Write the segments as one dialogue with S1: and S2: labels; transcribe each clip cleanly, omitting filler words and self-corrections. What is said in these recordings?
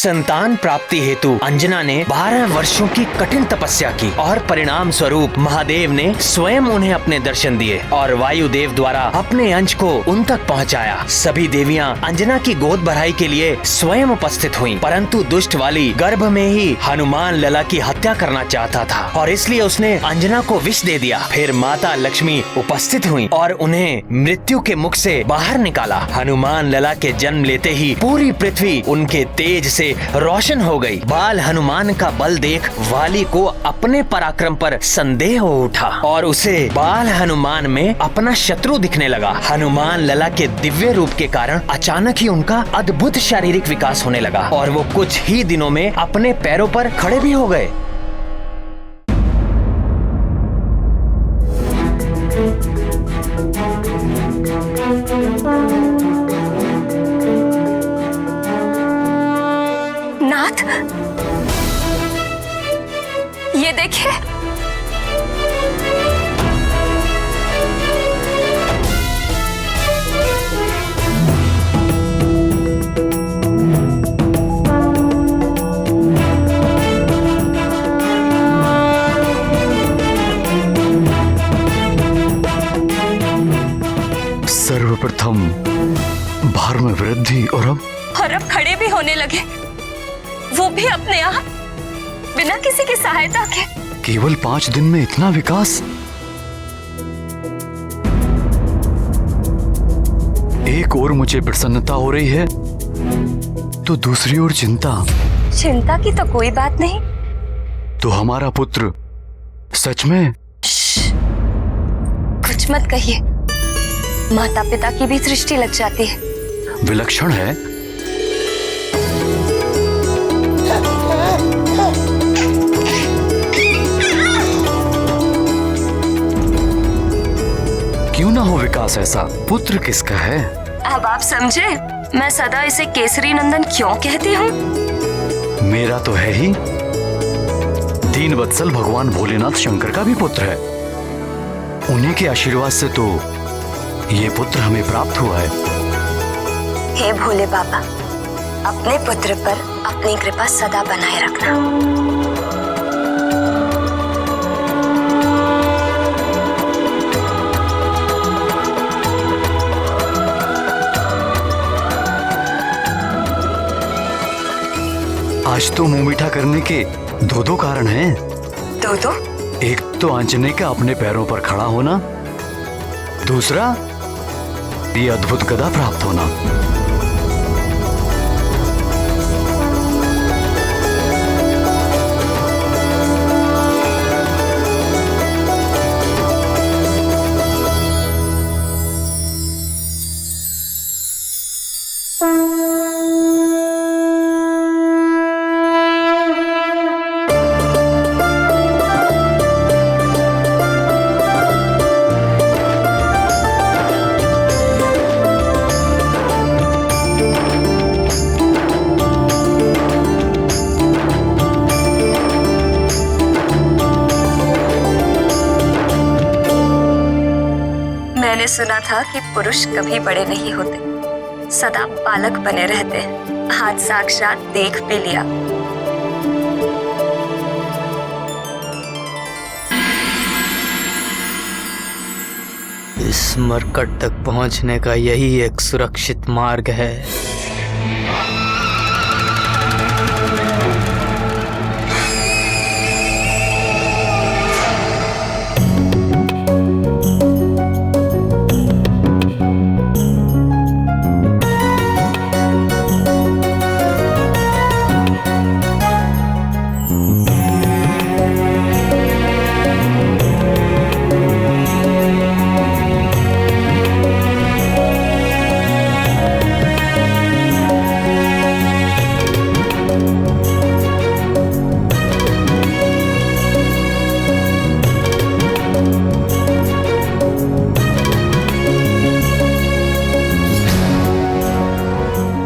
S1: संतान प्राप्ति हेतु अंजना ने 12 वर्षों की कठिन तपस्या की और परिणाम स्वरूप महादेव ने स्वयं उन्हें अपने दर्शन दिए और वायुदेव द्वारा अपने अंश को उन तक पहुंचाया। सभी देवियां अंजना की गोद भराई के लिए स्वयं उपस्थित हुईं, परंतु दुष्ट वाली गर्भ में ही हनुमान लला की हत्या करना चाहता था और इसलिए उसने अंजना को विष दे दिया। फिर माता लक्ष्मी उपस्थित हुई और उन्हें मृत्यु के मुख से बाहर निकाला। हनुमान लला के जन्म लेते ही पूरी पृथ्वी उनके तेज से रोशन हो गई। बाल हनुमान का बल देख वाली को अपने पराक्रम पर संदेह हो उठा और उसे बाल हनुमान में अपना शत्रु दिखने लगा। हनुमान लला के दिव्य रूप के कारण अचानक ही उनका अद्भुत शारीरिक विकास होने लगा और वो कुछ ही दिनों में अपने पैरों पर खड़े भी हो गए।
S2: नाथ, ये देखिए।
S3: सर्वप्रथम भार में वृद्धि और अब
S2: खड़े भी होने लगे, वो भी अपने आप बिना किसी की सहायता के।
S3: केवल 5 दिन में इतना विकास? एक ओर मुझे प्रसन्नता हो रही है तो दूसरी ओर चिंता।
S2: चिंता की तो कोई बात नहीं।
S3: तो हमारा पुत्र सच में?
S2: कुछ मत कहिए, माता पिता की भी दृष्टि लग जाती है।
S3: विलक्षण है। क्यों ना हो विकास ऐसा? पुत्र किसका है?
S2: अब आप समझे मैं सदा इसे केसरी नंदन क्यों कहती हूँ?
S3: मेरा तो है ही। दीन वत्सल भगवान भोलेनाथ शंकर का भी पुत्र है। उन्हीं के आशीर्वाद से तो ये पुत्र हमें प्राप्त हुआ है।
S2: हे भोले बाबा, अपने पुत्र पर अपनी कृपा सदा बनाए रखना।
S3: आज तो मुंह मीठा करने के दो कारण हैं।
S2: दो?
S3: एक तो आंजने का अपने पैरों पर खड़ा होना, दूसरा ये अद्भुत गदा प्राप्त होना।
S2: मैंने सुना था कि पुरुष कभी बड़े नहीं होते, सदा बालक बने रहते हैं। आज साक्षात देख भी लिया।
S4: इस मरकट तक पहुंचने का यही एक सुरक्षित मार्ग है।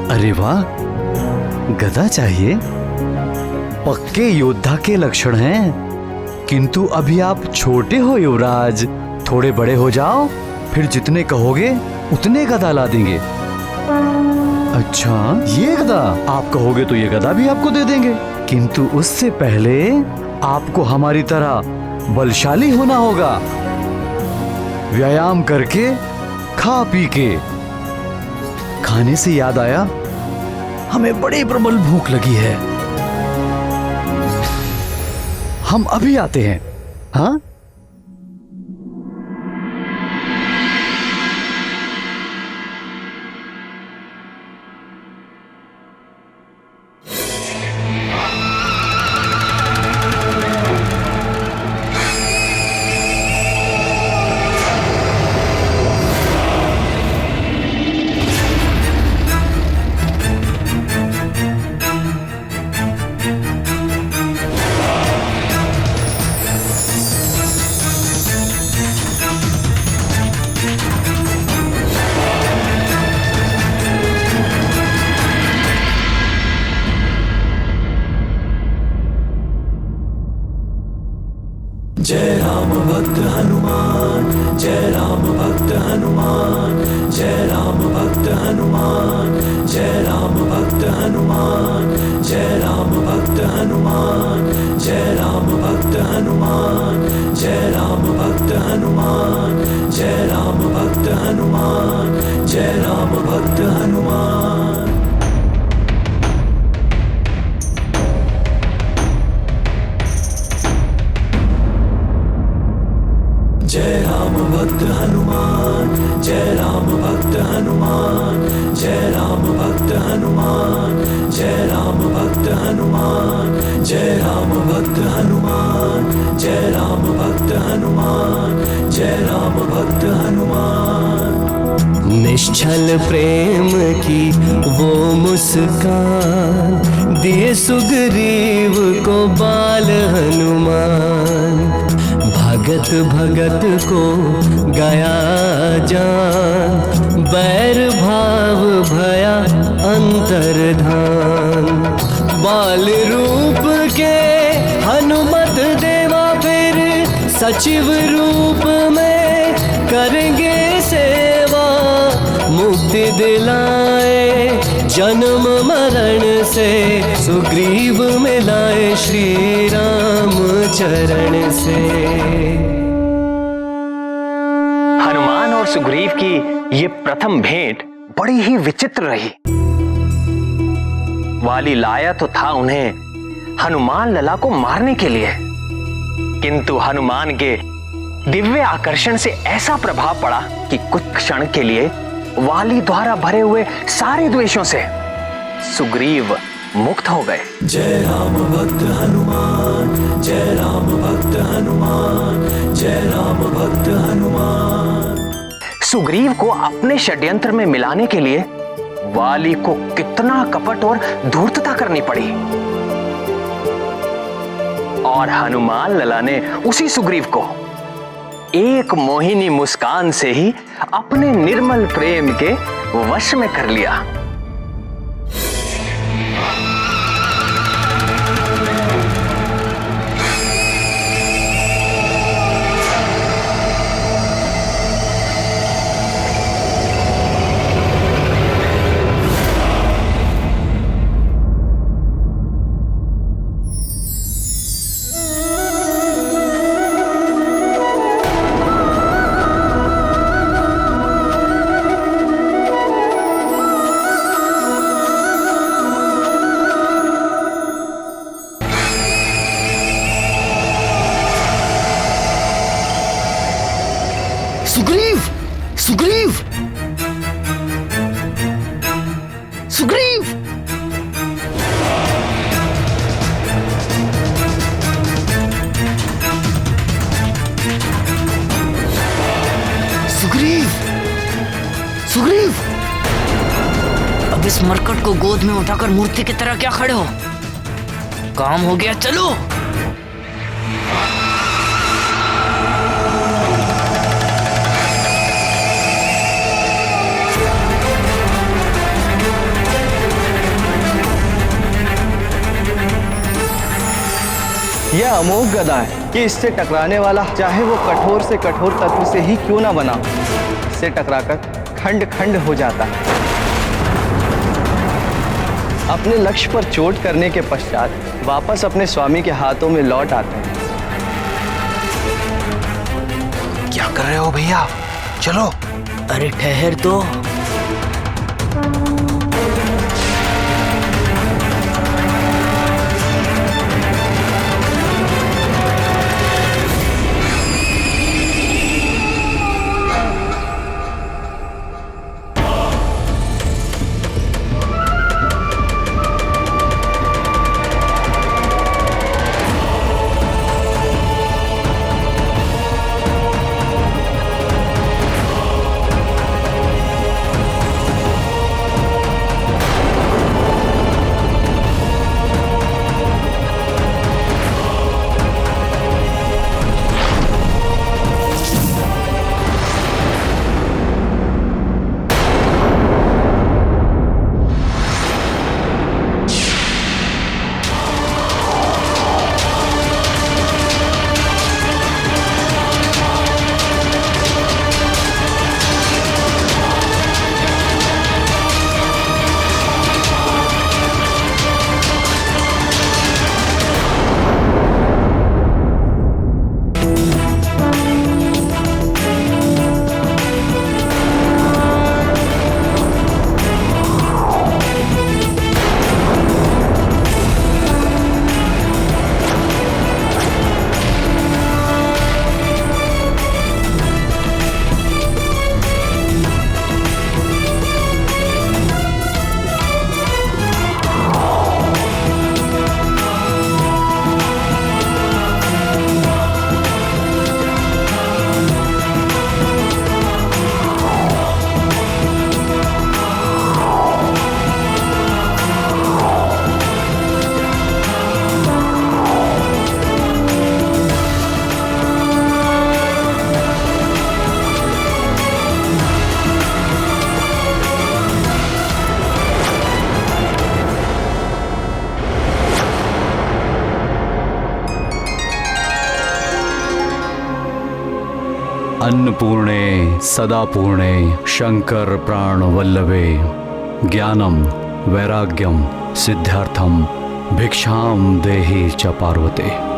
S3: अरे वाह, गदा चाहिए? पक्के योद्धा के लक्षण हैं। किंतु अभी आप छोटे हो युवराज, थोड़े बड़े हो जाओ, फिर जितने कहोगे उतने गदा ला देंगे। अच्छा, ये गदा? आप कहोगे तो ये गदा भी आपको दे देंगे, किंतु उससे पहले आपको हमारी तरह बलशाली होना होगा, व्यायाम करके, खा पी के। खाने से याद आया, हमें बड़ी प्रबल भूख लगी है। हम अभी आते हैं। हाँ,
S5: जय राम भक्त हनुमान, जय राम भक्त हनुमान, जय राम भक्त हनुमान, जय राम भक्त हनुमान, जय राम भक्त हनुमान, जय राम भक्त हनुमान, जय राम भक्त हनुमान, जय राम भक्त हनुमान, जय राम भक्त हनुमान। जय राम भक्त हनुमान, जय राम भक्त हनुमान, जय राम भक्त हनुमान, जय राम भक्त हनुमान, जय राम भक्त हनुमान, जय राम भक्त हनुमान, जय राम भक्त हनुमान। निश्चल प्रेम की वो मुस्कान दिए सुग्रीव को बाल हनुमान, भगत भगत को गया जान, बैर भाव भया अंतर्धान। बाल रूप के हनुमत देवा फिर सचिव रूप में करेंगे सेवा, मुक्ति दिलाए जन्म मरण से, सुग्रीव मिलाए श्री राम चरण से।
S1: हनुमान और सुग्रीव की ये प्रथम भेंट बड़ी ही विचित्र रही। वाली लाया तो था उन्हें हनुमान लला को मारने के लिए, किंतु हनुमान के दिव्य आकर्षण से ऐसा प्रभाव पड़ा कि कुछ क्षण के लिए वाली द्वारा भरे हुए सारे द्वेषों से सुग्रीव मुक्त हो गए।
S5: जय राम भक्त हनुमान, जय राम भक्त हनुमान, जय राम भक्त हनुमान।
S1: सुग्रीव को अपने षड्यंत्र में मिलाने के लिए वाली को कितना कपट और धूर्तता करनी पड़ी, और हनुमान लला ने उसी सुग्रीव को एक मोहिनी मुस्कान से ही अपने निर्मल प्रेम के वश में कर लिया।
S3: सुग्रीव, सुग्रीव, सुग्रीव। सुग्रीव, सुग्रीव।
S4: अब इस मरकट को गोद में उठाकर मूर्ति की तरह क्या खड़े हो? काम हो गया, चलो।
S6: यह अमोघ गदा है कि इससे टकराने वाला चाहे वो कठोर से कठोर तत्व से ही क्यों ना बना, इससे टकराकर खंड खंड हो जाता है। अपने लक्ष्य पर चोट करने के पश्चात वापस अपने स्वामी के हाथों में लौट आते हैं।
S7: क्या कर रहे हो भैया? चलो।
S4: अरे ठहर तो।
S3: अन्नपूर्णे सदापूर्णे शंकर प्राण वल्लभे ज्ञानम वैराग्यम सिद्धार्थम भिक्षाम देहि च पार्वते।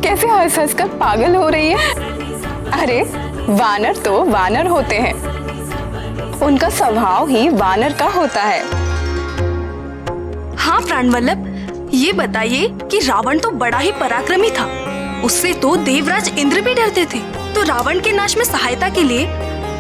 S8: कैसे हंस हंस कर पागल हो रही है। अरे वानर तो वानर होते हैं, उनका स्वभाव ही वानर का होता है।
S9: हाँ प्राणवल्लभ, ये बताइए कि रावण तो बड़ा ही पराक्रमी था, उससे तो देवराज इंद्र भी डरते थे। तो रावण के नाश में सहायता के लिए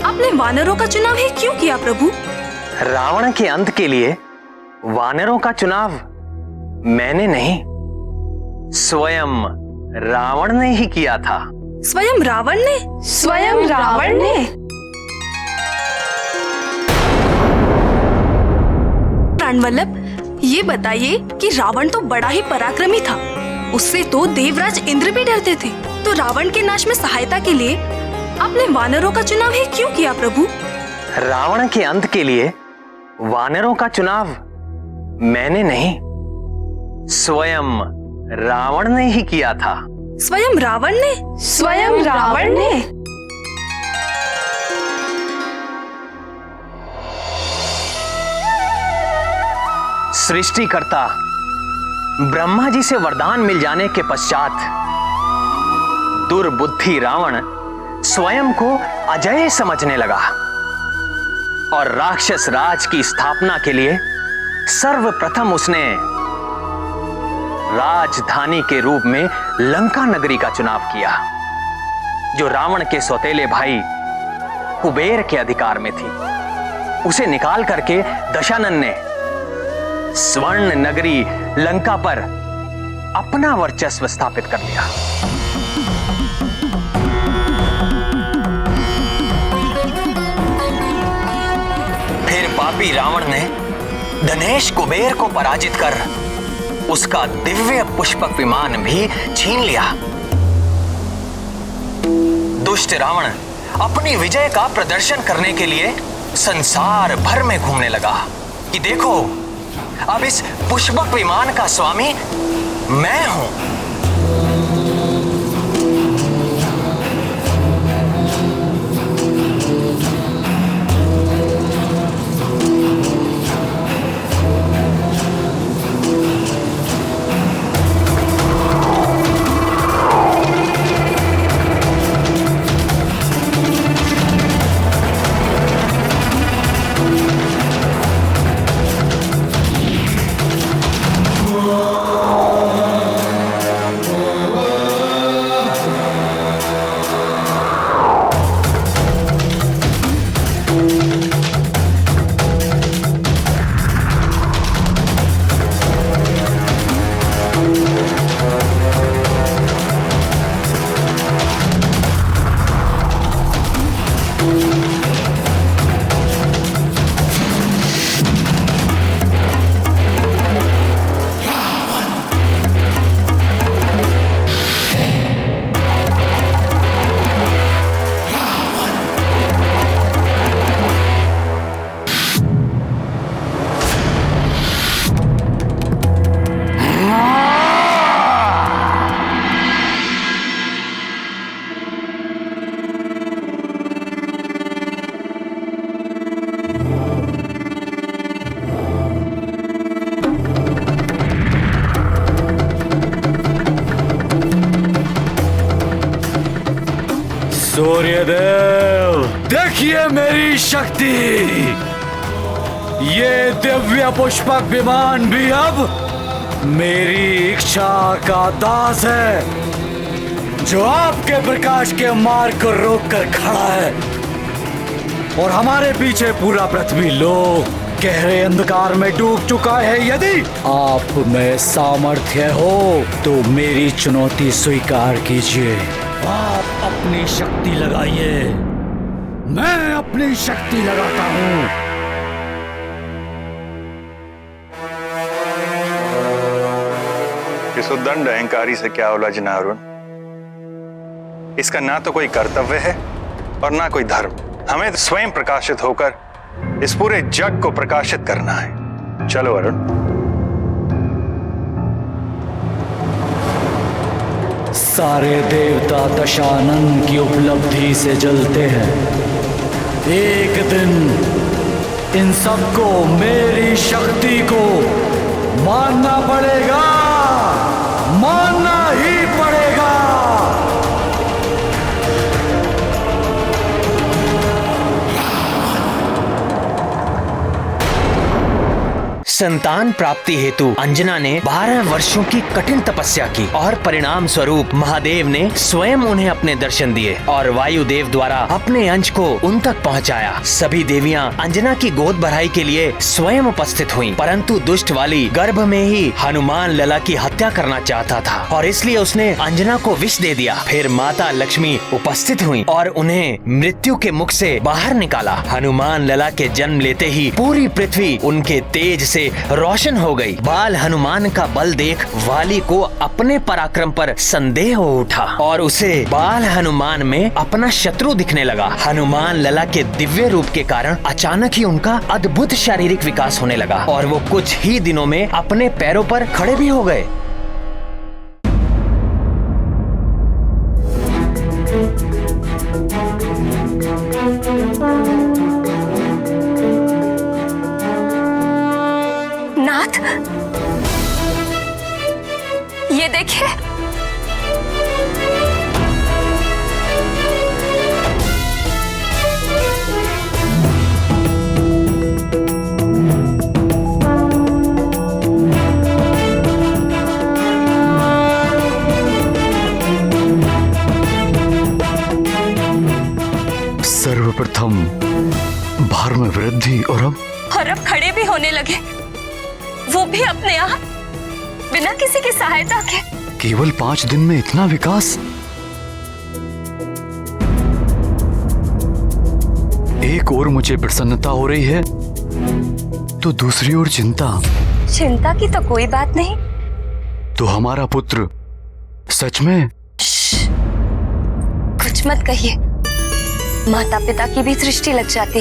S9: आपने वानरों का चुनाव ही क्यों किया प्रभु?
S1: रावण के अंत के लिए वानरों का चुनाव मैंने नहीं, स्वयं रावण ने ही किया था।
S9: स्वयं रावण ने?
S8: स्वयं रावण ने?
S9: प्राणवल्लभ, ये बताइए कि रावण तो बड़ा ही पराक्रमी था, उससे तो देवराज इंद्र भी डरते थे। तो रावण के नाश में सहायता के लिए आपने वानरों का चुनाव ही क्यों किया प्रभु?
S1: रावण के अंत के लिए वानरों का चुनाव मैंने नहीं, स्वयं रावण ने ही किया था।
S9: स्वयं रावण ने?
S8: स्वयं रावण ने?
S1: सृष्टिकर्ता ब्रह्मा जी से वरदान मिल जाने के पश्चात दुर्बुद्धि रावण स्वयं को अजय समझने लगा और राक्षस राज की स्थापना के लिए सर्वप्रथम उसने राजधानी के रूप में लंका नगरी का चुनाव किया, जो रावण के सौतेले भाई कुबेर के अधिकार में थी। उसे निकाल करके दशानन ने स्वर्ण नगरी लंका पर अपना वर्चस्व स्थापित कर लिया। फिर पापी रावण ने धनेश कुबेर को पराजित कर उसका दिव्य पुष्पक विमान भी छीन लिया। दुष्ट रावण अपनी विजय का प्रदर्शन करने के लिए संसार भर में घूमने लगा कि देखो, अब इस पुष्पक विमान का स्वामी मैं हूं।
S3: सूर्यदेव, देखिए मेरी शक्ति। ये दिव्य पुष्पक विमान भी अब मेरी इच्छा का दास है, जो आपके प्रकाश के मार्ग को रोक कर खड़ा है और हमारे पीछे पूरा पृथ्वी लोक गहरे अंधकार में डूब चुका है। यदि आप में सामर्थ्य हो तो मेरी चुनौती स्वीकार कीजिए। आप अपनी शक्ति लगाइए, मैं अपनी शक्ति लगाता हूं।
S10: इस उद्दंड अहंकारी से क्या उलझना अरुण? इसका ना तो कोई कर्तव्य है और ना कोई धर्म। हमें स्वयं प्रकाशित होकर इस पूरे जग को प्रकाशित करना है। चलो अरुण।
S3: सारे देवता दशानन की उपलब्धि से जलते हैं। एक दिन इन सबको मेरी शक्ति को मानना पड़ेगा, मानना ही पड़ेगा।
S1: संतान प्राप्ति हेतु अंजना ने 12 वर्षों की कठिन तपस्या की और परिणाम स्वरूप महादेव ने स्वयं उन्हें अपने दर्शन दिए और वायुदेव द्वारा अपने अंश को उन तक पहुंचाया। सभी देवियां अंजना की गोद भराई के लिए स्वयं उपस्थित हुईं, परंतु दुष्ट वाली गर्भ में ही हनुमान लला की हत्या करना चाहता था और इसलिए उसने अंजना को विष दे दिया। फिर माता लक्ष्मी उपस्थित हुई और उन्हें मृत्यु के मुख से बाहर निकाला। हनुमान लला के जन्म लेते ही पूरी पृथ्वी उनके तेज से रोशन हो गई। बाल हनुमान का बल देख वाली को अपने पराक्रम पर संदेह हो उठा और उसे बाल हनुमान में अपना शत्रु दिखने लगा। हनुमान लला के दिव्य रूप के कारण अचानक ही उनका अद्भुत शारीरिक विकास होने लगा और वो कुछ ही दिनों में अपने पैरों पर खड़े भी हो गए।
S2: नाथ, ये देखिए।
S3: सर्वप्रथम भार में वृद्धि और अब
S2: खड़े भी होने लगे, वो भी अपने आप, बिना किसी की सहायता के।
S3: केवल 5 दिन में इतना विकास? एक ओर मुझे प्रसन्नता हो रही है तो दूसरी ओर चिंता।
S2: चिंता की तो कोई बात नहीं।
S3: तो हमारा पुत्र सच में?
S2: कुछ मत कहिए, माता पिता की भी दृष्टि लग जाती